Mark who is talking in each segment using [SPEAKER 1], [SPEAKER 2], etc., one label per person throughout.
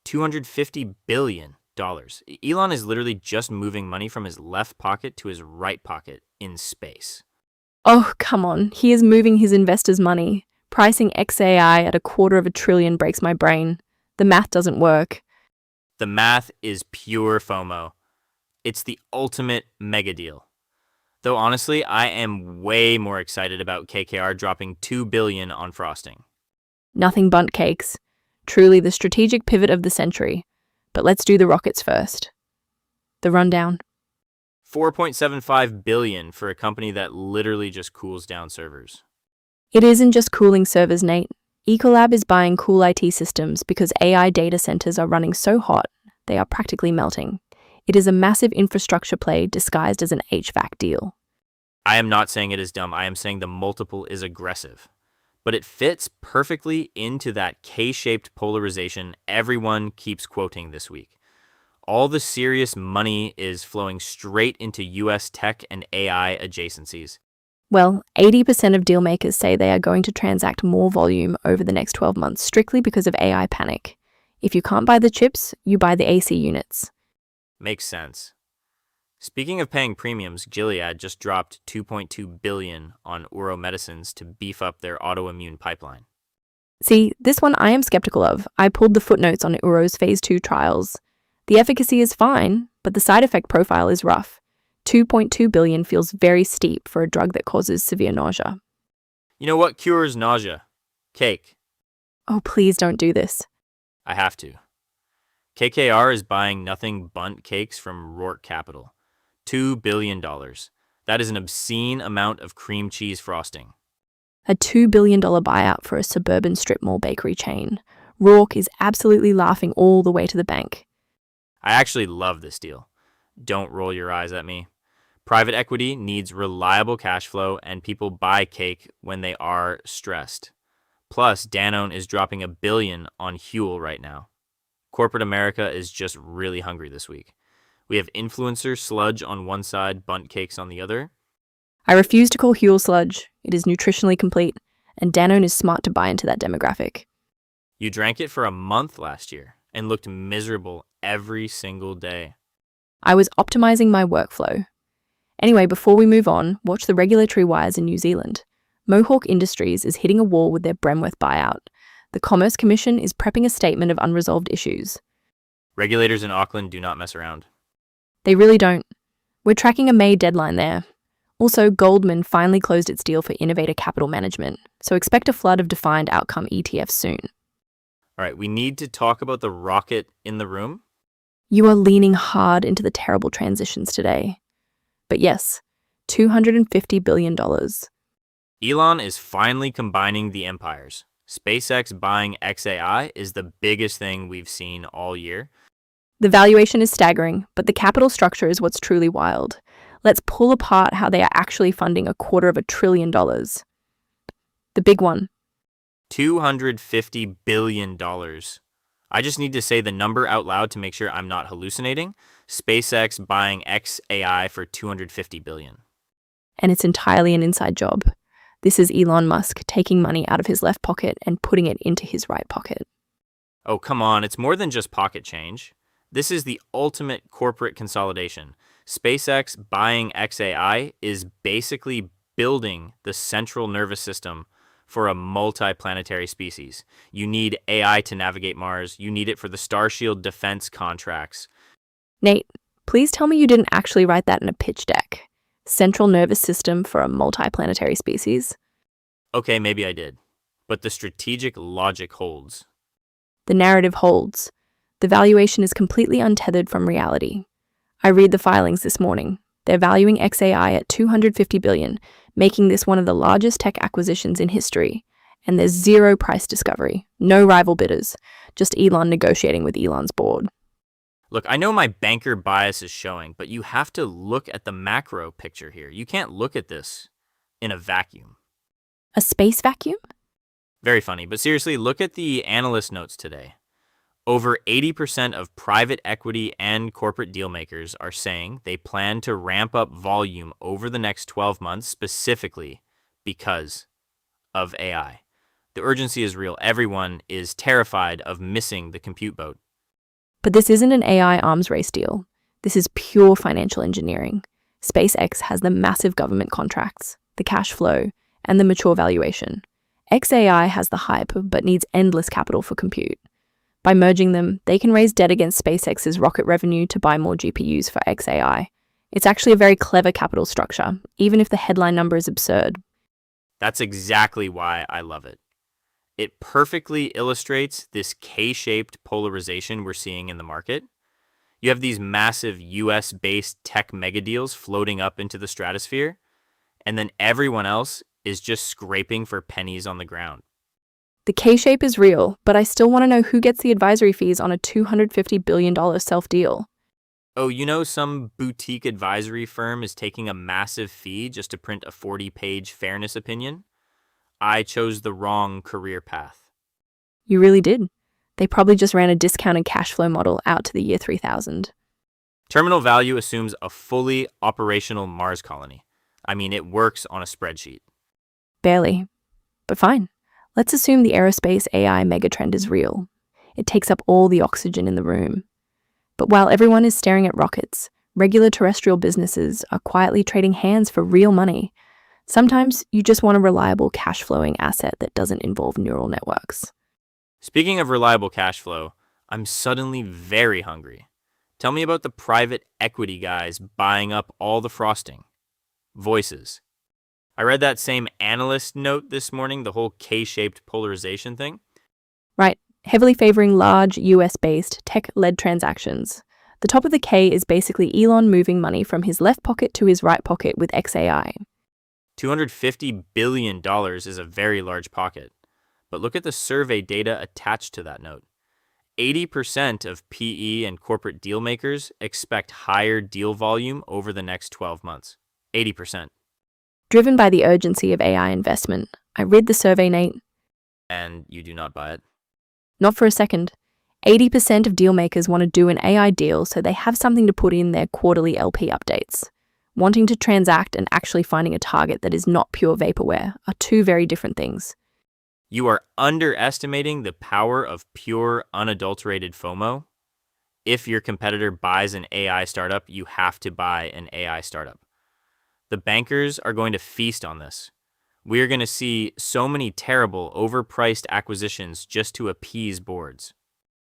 [SPEAKER 1] $250 billion. Elon is literally just moving money from his left pocket to his right pocket in space.
[SPEAKER 2] Oh, come on. He is moving his investors' money. Pricing xAI at $250 billion breaks my brain. The math doesn't work.
[SPEAKER 1] The math is pure FOMO. It's the ultimate mega deal. Though honestly, I am way more excited about KKR dropping $2 billion on frosting.
[SPEAKER 2] Nothing Bundt Cakes. Truly the strategic pivot of the century. But let's do the rockets first. The rundown.
[SPEAKER 1] $4.75 billion for a company that literally just cools down servers.
[SPEAKER 2] It isn't just cooling servers, Nate. Ecolab is buying CoolIT Systems because AI data centers are running so hot, they are practically melting. It is a massive infrastructure play disguised as an HVAC deal.
[SPEAKER 1] I am not saying it is dumb. I am saying the multiple is aggressive. But it fits perfectly into that K-shaped polarization everyone keeps quoting this week. All the serious money is flowing straight into US tech and AI adjacencies.
[SPEAKER 2] Well, 80% of dealmakers say they are going to transact more volume over the next 12 months strictly because of AI panic. If you can't buy the chips, you buy the AC units.
[SPEAKER 1] Makes sense. Speaking of paying premiums, Gilead just dropped $2.2 billion on Ouro Medicines to beef up their autoimmune pipeline.
[SPEAKER 2] See, this one I am skeptical of. I pulled the footnotes on Ouro's phase 2 trials. The efficacy is fine, but the side effect profile is rough. $2.2 billion feels very steep for a drug that causes severe nausea.
[SPEAKER 1] You know what cures nausea? Cake.
[SPEAKER 2] Oh, please don't do this.
[SPEAKER 1] I have to. KKR is buying Nothing Bundt Cakes from Roark Capital. $2 billion. That is an obscene amount of cream cheese frosting.
[SPEAKER 2] A $2 billion buyout for a suburban strip mall bakery chain. Roark is absolutely laughing all the way to the bank.
[SPEAKER 1] I actually love this deal. Don't roll your eyes at me. Private equity needs reliable cash flow, and people buy cake when they are stressed. Plus, Danone is dropping $1 billion on Huel right now. Corporate America is just really hungry this week. We have influencer sludge on one side, Bundt Cakes on the other.
[SPEAKER 2] I refuse to call Huel sludge. It is nutritionally complete, and Danone is smart to buy into that demographic.
[SPEAKER 1] You drank it for a month last year and looked miserable every single day.
[SPEAKER 2] I was optimizing my workflow. Anyway, before we move on, watch the regulatory wires in New Zealand. Mohawk Industries is hitting a wall with their Bremworth buyout. The Commerce Commission is prepping a statement of unresolved issues.
[SPEAKER 1] Regulators in Auckland do not mess around.
[SPEAKER 2] They really don't. We're tracking a May deadline there. Also, Goldman finally closed its deal for Innovator Capital Management, so expect a flood of defined outcome ETFs soon.
[SPEAKER 1] All right, we need to talk about the rocket in the room.
[SPEAKER 2] You are leaning hard into the terrible transitions today. But yes, $250 billion.
[SPEAKER 1] Elon is finally combining the empires. SpaceX buying xAI is the biggest thing we've seen all year.
[SPEAKER 2] The valuation is staggering, but the capital structure is what's truly wild. Let's pull apart how they are actually funding $250 billion. The big one.
[SPEAKER 1] $250 billion. I just need to say the number out loud to make sure I'm not hallucinating. SpaceX buying xAI for $250 billion.
[SPEAKER 2] And it's entirely an inside job. This is Elon Musk taking money out of his left pocket and putting it into his right pocket.
[SPEAKER 1] Oh, come on. It's more than just pocket change. This is the ultimate corporate consolidation. SpaceX buying xAI is basically building the central nervous system for a multi-planetary species. You need AI to navigate Mars. You need it for the Starshield defense contracts.
[SPEAKER 2] Nate, please tell me you didn't actually write that in a pitch deck. Central nervous system for a multi-planetary species.
[SPEAKER 1] Okay, maybe I did. But the strategic logic holds.
[SPEAKER 2] The narrative holds. The valuation is completely untethered from reality. I read the filings this morning. They're valuing xAI at $250 billion, making this one of the largest tech acquisitions in history. And there's zero price discovery, no rival bidders, just Elon negotiating with Elon's board.
[SPEAKER 1] Look, I know my banker bias is showing, but you have to look at the macro picture here. You can't look at this in a vacuum.
[SPEAKER 2] A space vacuum?
[SPEAKER 1] Very funny, but seriously, look at the analyst notes today. Over 80% of private equity and corporate dealmakers are saying they plan to ramp up volume over the next 12 months specifically because of AI. The urgency is real. Everyone is terrified of missing the compute boat.
[SPEAKER 2] But this isn't an AI arms race deal. This is pure financial engineering. SpaceX has the massive government contracts, the cash flow, and the mature valuation. xAI has the hype, but needs endless capital for compute. By merging them, they can raise debt against SpaceX's rocket revenue to buy more GPUs for xAI. It's actually a very clever capital structure, even if the headline number is absurd.
[SPEAKER 1] That's exactly why I love it. It perfectly illustrates this K-shaped polarization we're seeing in the market. You have these massive US-based tech megadeals floating up into the stratosphere, and then everyone else is just scraping for pennies on the ground.
[SPEAKER 2] The K-shape is real, but I still want to know who gets the advisory fees on a $250 billion self-deal.
[SPEAKER 1] Oh, you know some boutique advisory firm is taking a massive fee just to print a 40-page fairness opinion? I chose the wrong career path.
[SPEAKER 2] You really did. They probably just ran a discounted cash flow model out to the year 3000.
[SPEAKER 1] Terminal value assumes a fully operational Mars colony. I mean, it works on a spreadsheet.
[SPEAKER 2] Barely. But fine. Let's assume the aerospace AI megatrend is real. It takes up all the oxygen in the room. But while everyone is staring at rockets, regular terrestrial businesses are quietly trading hands for real money. Sometimes you just want a reliable cash flowing asset that doesn't involve neural networks.
[SPEAKER 1] Speaking of reliable cash flow, I'm suddenly very hungry. Tell me about the private equity guys buying up all the frosting. Voices. I read that same analyst note this morning, the whole K-shaped polarization thing.
[SPEAKER 2] Right, heavily favoring large US-based tech-led transactions. The top of the K is basically Elon moving money from his left pocket to his right pocket with xAI.
[SPEAKER 1] $250 billion is a very large pocket. But look at the survey data attached to that note. 80% of PE and corporate deal makers expect higher deal volume over the next 12 months. 80%.
[SPEAKER 2] Driven by the urgency of AI investment. I read the survey, Nate.
[SPEAKER 1] And you do not buy it?
[SPEAKER 2] Not for a second. 80% of deal makers want to do an AI deal so they have something to put in their quarterly LP updates. Wanting to transact and actually finding a target that is not pure vaporware are two very different things.
[SPEAKER 1] You are underestimating the power of pure, unadulterated FOMO. If your competitor buys an AI startup, you have to buy an AI startup. The bankers are going to feast on this. We are going to see so many terrible, overpriced acquisitions just to appease boards.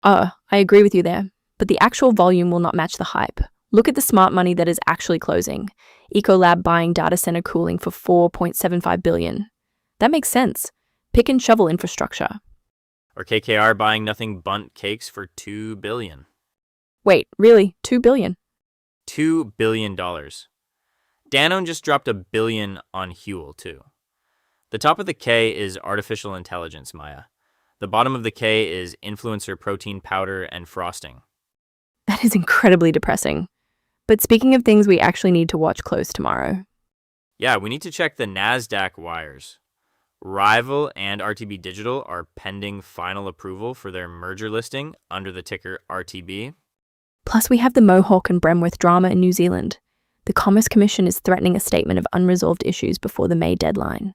[SPEAKER 2] I agree with you there, but the actual volume will not match the hype. Look at the smart money that is actually closing. Ecolab buying data center cooling for $4.75 billion. That makes sense. Pick and shovel infrastructure.
[SPEAKER 1] Or KKR buying Nothing Bundt Cakes for $2 billion.
[SPEAKER 2] Wait, really? $2 billion?
[SPEAKER 1] $2 billion. Danone just dropped $1 billion on Huel, too. The top of the K is artificial intelligence, Maya. The bottom of the K is influencer protein powder and frosting.
[SPEAKER 2] That is incredibly depressing. But speaking of things we actually need to watch close tomorrow.
[SPEAKER 1] Yeah, we need to check the NASDAQ wires. Rival and RTB Digital are pending final approval for their merger listing under the ticker RTB.
[SPEAKER 2] Plus, we have the Mohawk and Bremworth drama in New Zealand. The Commerce Commission is threatening a statement of unresolved issues before the May deadline.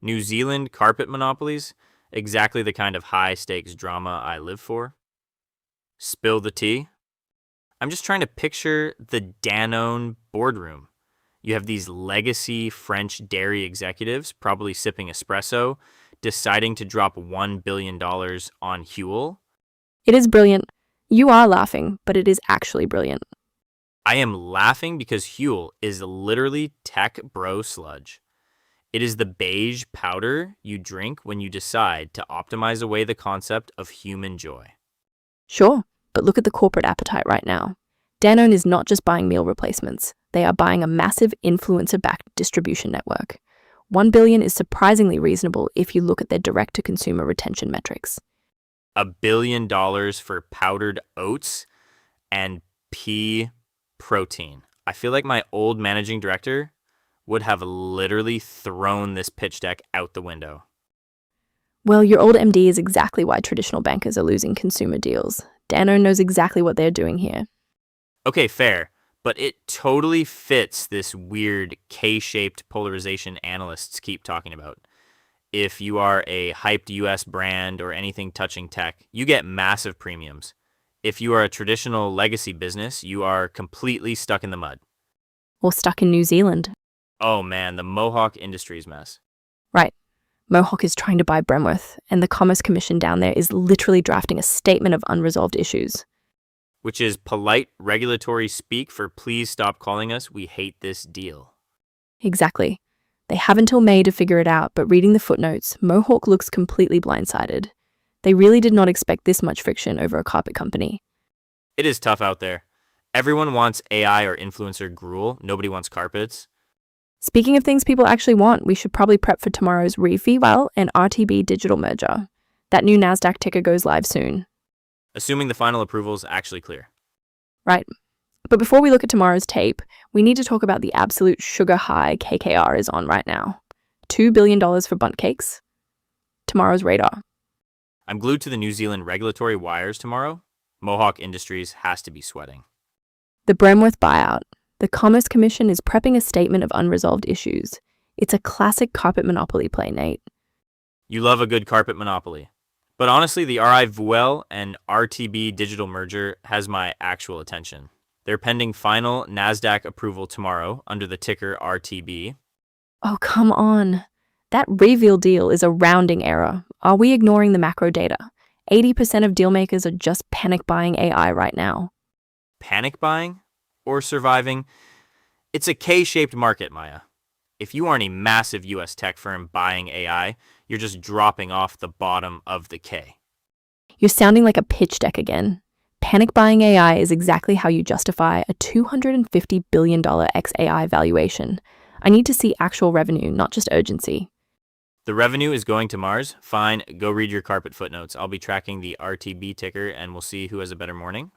[SPEAKER 1] New Zealand carpet monopolies, exactly the kind of high-stakes drama I live for. Spill the tea. I'm just trying to picture the Danone boardroom. You have these legacy French dairy executives, probably sipping espresso, deciding to drop $1 billion on Huel.
[SPEAKER 2] It is brilliant. You are laughing, but it is actually brilliant.
[SPEAKER 1] I am laughing because Huel is literally tech bro sludge. It is the beige powder you drink when you decide to optimize away the concept of human joy.
[SPEAKER 2] Sure, but look at the corporate appetite right now. Danone is not just buying meal replacements. They are buying a massive influencer-backed distribution network. $1 billion is surprisingly reasonable if you look at their direct-to-consumer retention metrics.
[SPEAKER 1] $1 billion for powdered oats and pea protein. I feel like my old managing director would have literally thrown this pitch deck out the window.
[SPEAKER 2] Well, your old MD is exactly why traditional bankers are losing consumer deals. Danone knows exactly what they're doing here.
[SPEAKER 1] Okay, fair, but it totally fits this weird K-shaped polarization analysts keep talking about. If you are a hyped US brand or anything touching tech, you get massive premiums. If you are a traditional legacy business, you are completely stuck in the mud.
[SPEAKER 2] Or stuck in New Zealand.
[SPEAKER 1] Oh man, the Mohawk Industries mess.
[SPEAKER 2] Right. Mohawk is trying to buy Bremworth, and the Commerce Commission down there is literally drafting a statement of unresolved issues.
[SPEAKER 1] Which is polite regulatory speak for please stop calling us, we hate this deal.
[SPEAKER 2] Exactly. They have until May to figure it out, but reading the footnotes, Mohawk looks completely blindsided. They really did not expect this much friction over a carpet company.
[SPEAKER 1] It is tough out there. Everyone wants AI or influencer gruel. Nobody wants carpets.
[SPEAKER 2] Speaking of things people actually want, we should probably prep for tomorrow's ReFeWell and RTB digital merger. That new NASDAQ ticker goes live soon.
[SPEAKER 1] Assuming the final approval is actually clear.
[SPEAKER 2] Right. But before we look at tomorrow's tape, we need to talk about the absolute sugar high KKR is on right now. $2 billion for Bundt Cakes. Tomorrow's radar.
[SPEAKER 1] I'm glued to the New Zealand regulatory wires tomorrow. Mohawk Industries has to be sweating.
[SPEAKER 2] The Bremworth buyout. The Commerce Commission is prepping a statement of unresolved issues. It's a classic carpet monopoly play, Nate.
[SPEAKER 1] You love a good carpet monopoly. But honestly, the RI-VUEL and RTB digital merger has my actual attention. They're pending final NASDAQ approval tomorrow under the ticker RTB.
[SPEAKER 2] Oh, come on. That reveal deal is a rounding error. Are we ignoring the macro data? 80% of dealmakers are just panic buying AI right now.
[SPEAKER 1] Panic buying? Or surviving? It's a K-shaped market, Maya. If you aren't a massive US tech firm buying AI, you're just dropping off the bottom of the K.
[SPEAKER 2] You're sounding like a pitch deck again. Panic buying AI is exactly how you justify a $250 billion xAI valuation. I need to see actual revenue, not just urgency.
[SPEAKER 1] The revenue is going to Mars? Fine, go read your carpet footnotes. I'll be tracking the RTB ticker and we'll see who has a better morning.